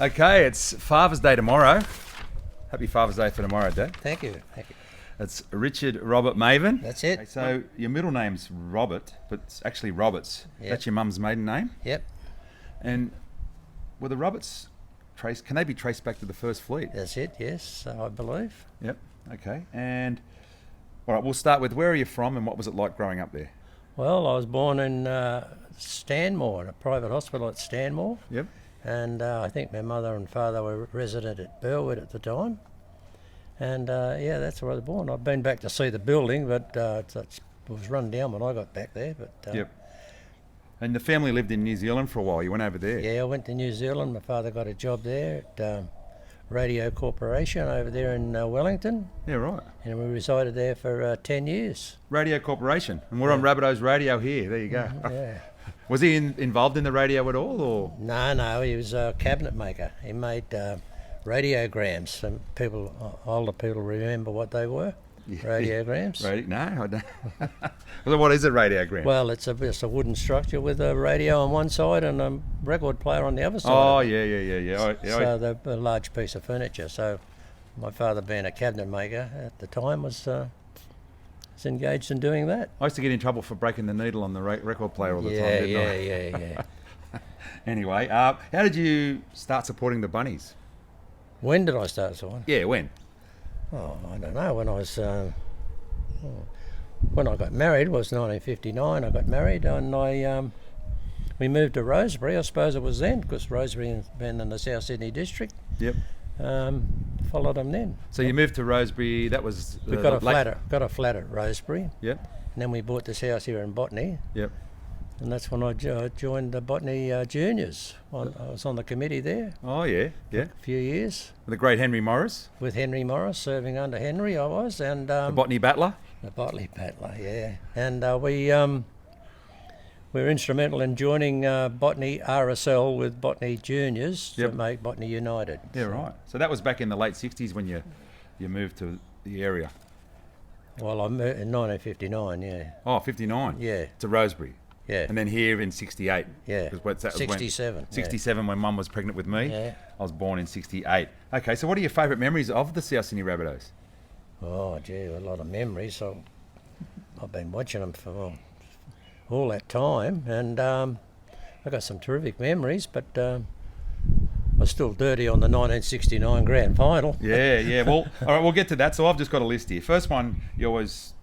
Okay, it's Father's Day tomorrow. Happy Father's Day for tomorrow, Dad. Thank you. Thank you. It's Richard Robert Mavin. That's it. Okay, so your middle name's Robert, but it's actually Roberts. Yep. That's your mum's maiden name? Yep. And were the Roberts traced, can they be traced back to the First Fleet? That's it, yes, I believe. Yep, okay. And, all right, we'll start with where are you from and what was it like growing up there? Well, I was born in Stanmore, in a private hospital at Stanmore. Yep. And I think my mother and father were resident at Burwood at the time. And yeah, that's where I was born. I've been back to see the building, but it was run down when I got back there. But Yep. And the family lived in New Zealand for a while. You went over there? yeah, I went to New Zealand. My father got a job there at Radio Corporation over there in Wellington. Yeah, right. And we resided there for 10 years. Radio Corporation. And we're on Rabbitohs radio here. There you go. Yeah. Was he involved in the radio at all, or? No, he was a cabinet maker. He made radiograms. Some older people remember what they were. Yeah. Radiograms. No, I don't. Well, what is a radiogram? Well, it's a wooden structure with a radio on one side and a record player on the other side. Oh, yeah. So they're a large piece of furniture. So my father, being a cabinet maker at the time, was engaged in doing that. I used to get in trouble for breaking the needle on the record player all the time, didn't I? Yeah. Anyway, how did you start supporting the Bunnies? When did I start sewing? Yeah, when? Oh, I don't know. When I got married was 1959. I got married and we moved to Rosebery. I suppose it was then, because Rosebery had been in the South Sydney district. Yep. Followed them then. So you moved to Rosebery. That was We got a flat at Rosebery. Yep. And then we bought this house here in Botany. Yep. And that's when I joined the Botany Juniors. I was on the committee there Oh yeah. a few years The great Henry Morris, with Henry Morris, serving under Henry I was, and the Botany Battler. the Botany Battler, yeah. And we were instrumental in joining Botany RSL with Botany Juniors Yep. to make Botany United. Yeah, right. So that was back in the late '60s when you moved to the area. Well, I moved in 1959, yeah. Oh, 59. Yeah. To Rosebery. Yeah. And then here in 68. Yeah. 'Cause that was when- 67. 67 when Mum was pregnant with me. Yeah. I was born in 68. Okay, so what are your favourite memories of the South Sydney Rabbitohs? Oh, gee, a lot of memories. So I've been watching them for all that time, and I got some terrific memories, but I was still dirty on the 1969 grand final. Yeah. Well, all right, we'll get to that. So I've just got a list here. First one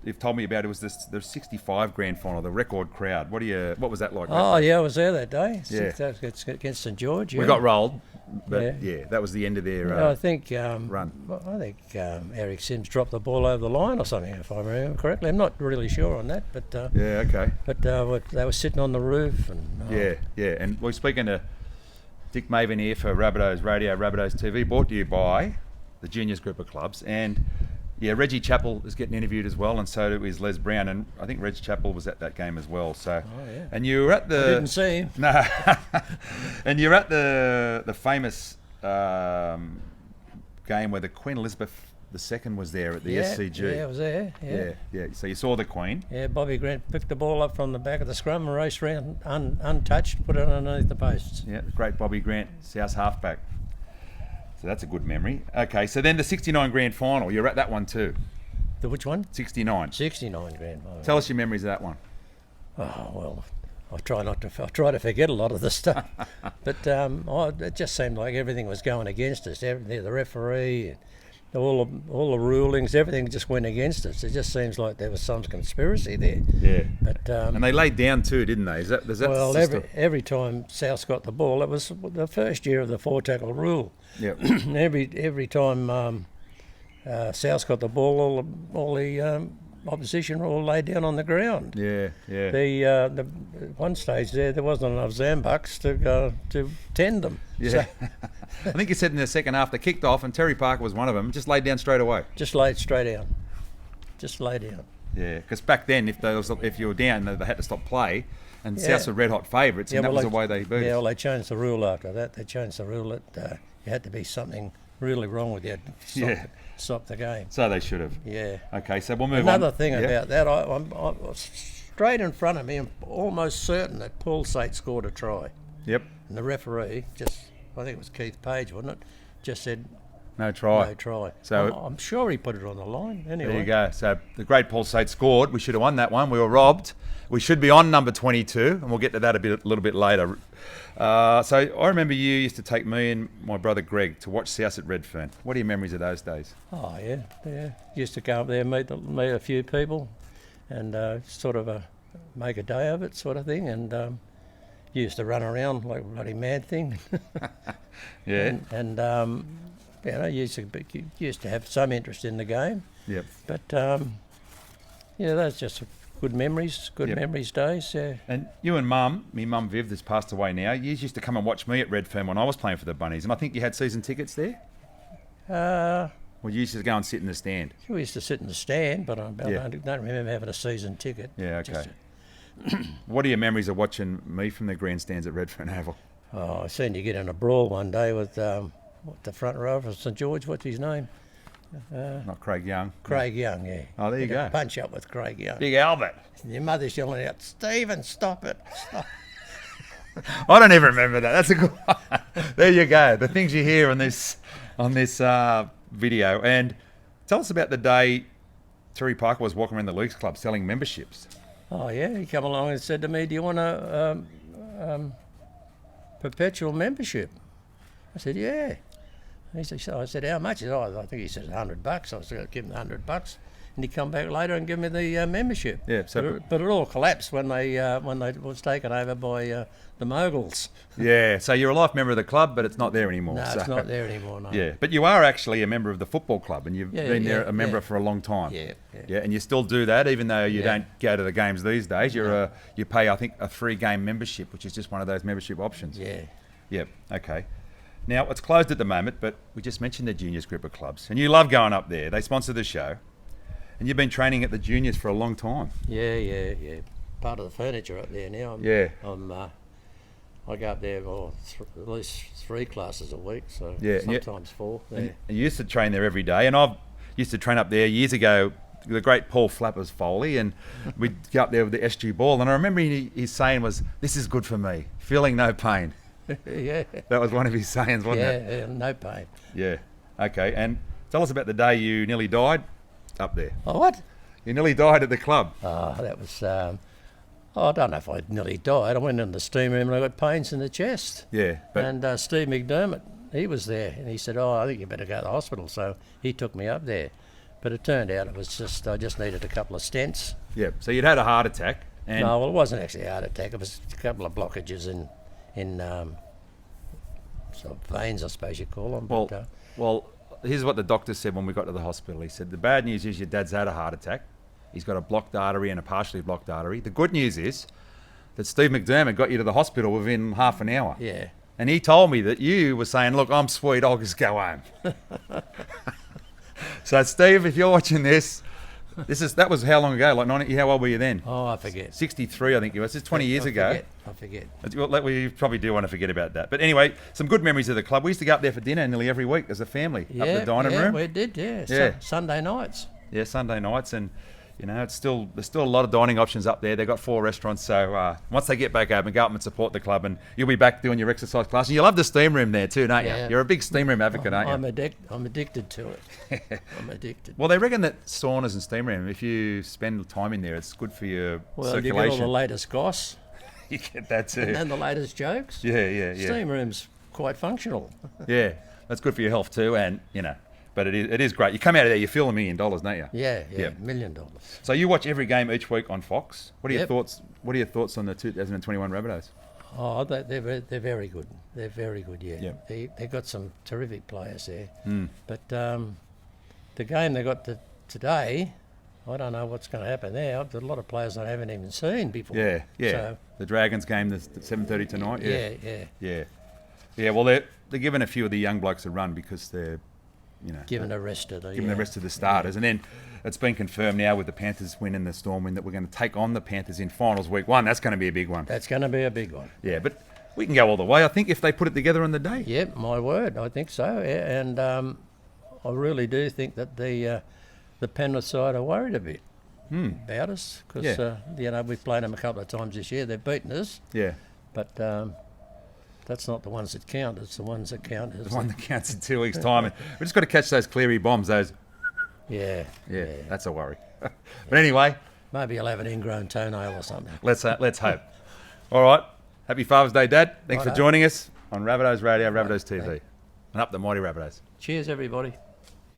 you've told me about, it was the 65 grand final, the record crowd. What was that like? Oh, yeah, I was there that day. Yeah. It's against St George. We yeah. got rolled, but Yeah. yeah, that was the end of their I think run. I think Eric Sims dropped the ball over the line or something, if I remember correctly. I'm not really sure on that, but Yeah, okay. they were sitting on the roof and Yeah. And we're speaking to Dick Mavin here for Rabbitohs Radio, Rabbitohs TV, brought to you by the Juniors group of clubs. And yeah, Reggie Chappell is getting interviewed as well, and so is Les Brown, and I think Reg Chappell was at that game as well. So, yeah. And you were at the. I didn't see him. No, and you're at the famous game where the Queen Elizabeth II was there at the SCG. Yeah, I was there. Yeah. So you saw the Queen. Yeah, Bobby Grant picked the ball up from the back of the scrum and raced around untouched, put it underneath the posts. Yeah, great Bobby Grant, South halfback. So that's a good memory. Okay, so then the 69 grand final, you're at that one too. The which one? 69. 69 grand final. Tell us your memories of that one. Oh, well, I try to forget a lot of the stuff. But it just seemed like everything was going against us. The referee, all the rulings, everything just went against us. It just seems like there was some conspiracy there. Yeah. But And they laid down too, didn't they? Is that well, system? every time South got the ball, it was the first year of the 4-tackle rule. Yep. every time South got the ball, all the opposition were all laid down on the ground. Yeah. The one stage there wasn't enough Zambucks to tend them. Yeah. So, I think you said in the second half they kicked off, and Terry Parker was one of them. Just laid down straight away. just laid straight down. Just lay down. Yeah, because back then, if you were down, they had to stop play, and Yeah. Souths were red hot favourites, and that was the way they beat Yeah, us. well, they changed the rule after that. They changed the rule that you had to be something really wrong with you to stop the game. So they should have. Yeah. Okay, so we'll move Another on. thing Yeah. about that, I was straight in front of me, I'm almost certain that Paul Sate scored a try. Yep. And the referee just I think it was Keith Page, wasn't it? Just said No try. no try. So I'm sure he put it on the line. Anyway, there you go. So the great Paul Sate scored. We should have won that one. We were robbed. We should be on number 22, and we'll get to that a little bit later. So I remember you used to take me and my brother Greg to watch South at Redfern. What are your memories of those days? Oh yeah. Used to go up there, meet a few people, and sort of make a day of it, sort of thing. And used to run around like a bloody mad thing. Yeah. And used to have some interest in the game. Yep. But that's just good memories. Good Yep. memories days. Yeah. And you and Mum, me Mum Viv, that's passed away now, you used to come and watch me at Redfern when I was playing for the Bunnies, and I think you had season tickets there? Well, you used to go and sit in the stand. We used to sit in the stand, but I Yeah. don't remember having a season ticket. Yeah, okay. Just- What are your memories of watching me from the grandstands at Redfern Oval? I seen you get in a brawl one day with the front row of St George. What's his name? Not Craig Young. Craig Young. Yeah. Oh, there you Had a go. Punch up with Craig Young. Big Albert. And your mother's yelling out, "Stephen, stop it! Stop." I don't even remember that. That's a good one. There you go. The things you hear on this video. And tell us about the day Terry Parker was walking around the Leagues Club selling memberships. Oh yeah, he come along and said to me, "Do you want a perpetual membership?" I said, "Yeah." And I said, "How much?" I think he said $100. I was going to give him $100, and he come back later and give me the membership. Yeah, so but it all collapsed when they was taken over by the moguls. yeah, so you're a life member of the club, but it's not there anymore. No, so. it's not there anymore. No. Yeah, but you are actually a member of the football club, and you've been there a member yeah. for a long time. Yeah. Yeah, and you still do that, even though you Yeah. don't go to the games these days. You pay, I think, a 3-game membership, which is just one of those membership options. Yeah. Yep. Okay. Now it's closed at the moment, but we just mentioned the juniors group of clubs, and you love going up there. They sponsor the show, and you've been training at the juniors for a long time. Yeah. Part of the furniture up there now. I go up there at least 3 classes a week, so Yeah, sometimes 4. Yeah. And you used to train there every day, and I used to train up there years ago. The great Paul Flappers Foley, and we'd go up there with the SG ball, and I remember his saying was, "This is good for me, feeling no pain." Yeah. That was one of his sayings, wasn't it? Yeah, no pain. Yeah. Okay, and tell us about the day you nearly died up there. Oh, what? You nearly died at the club. Oh, that was. I don't know if I nearly died. I went in the steam room and I got pains in the chest. Yeah, but And Steve McDermott, he was there, and he said, "Oh, I think you better go to the hospital." So he took me up there, but it turned out it was just I just needed a couple of stents. yeah, so you'd had a heart attack, and No, well, it wasn't actually a heart attack. It was a couple of blockages in sort of veins, I suppose you call them. well, here's what the doctor said when we got to the hospital. He said the bad news is your dad's had a heart attack. He's got a blocked artery and a partially blocked artery. The good news is that Steve McDermott got you to the hospital within half an hour. Yeah. And he told me that you were saying, "Look, I'm sweet, I'll just go home." So, Steve, if you're watching this, that was how long ago? Like 90? How old were you then? Oh, I forget. 63, I think you were. This is 20 years ago. I forget. Well, we probably do want to forget about that. But anyway, some good memories of the club. We used to go up there for dinner nearly every week as a family, up the dining room. We did. Yeah. Yeah. Sunday nights. Yeah, Sunday nights, and there's still a lot of dining options up there. They've got 4 restaurants, so once they get back open, go up and support the club, and you'll be back doing your exercise class. And you love the steam room there too, don't you? Yeah. You're a big steam room advocate, aren't you? I'm addicted to it. I'm addicted. Well, they reckon that saunas and steam room, if you spend time in there, it's good for your Well, you get circulation. all the latest goss You get that too. and the latest jokes. Yeah. Steam room's quite functional. Yeah, that's good for your health too, and but it is great. You come out of there, you feel $1 million, don't you? Yeah, Yep. $1 million. So you watch every game each week on Fox. What are your Yep. thoughts? What are your thoughts on the 2021 Rabbitohs? Oh, they're very good. They're very good. Yeah, Yep. they got some terrific players there. Mm. But the game they got today, I don't know what's going to happen there. There's a lot of players I haven't even seen before. Yeah. So, The Dragons game, the 7:30 tonight. yeah. Yeah. Well, they're giving a few of the young blokes a run because they're, Giving the rest of the starters, and then it's been confirmed now with the Panthers win and the Storm win that we're going to take on the Panthers in finals week 1. That's going to be a big one. That's going to be a big one. Yeah, but we can go all the way. I think if they put it together on the day. Yep, my word, I think so. Yeah, and I really do think that the Penrith side are worried a bit about us because we've played them a couple of times this year. They've beaten us, Yeah. but That's not the ones that count. It's the ones that count. The one that counts in 2 weeks' time. And we just got to catch those Cleary bombs. Those. Yeah. That's a worry. But anyway, Maybe I'll have an ingrown toenail or something. let's hope. All right. Happy Father's Day, Dad. Thanks for Righto. joining us on Rabbitohs Radio, Rabbitohs TV, and up the mighty Rabbitohs. Cheers, everybody.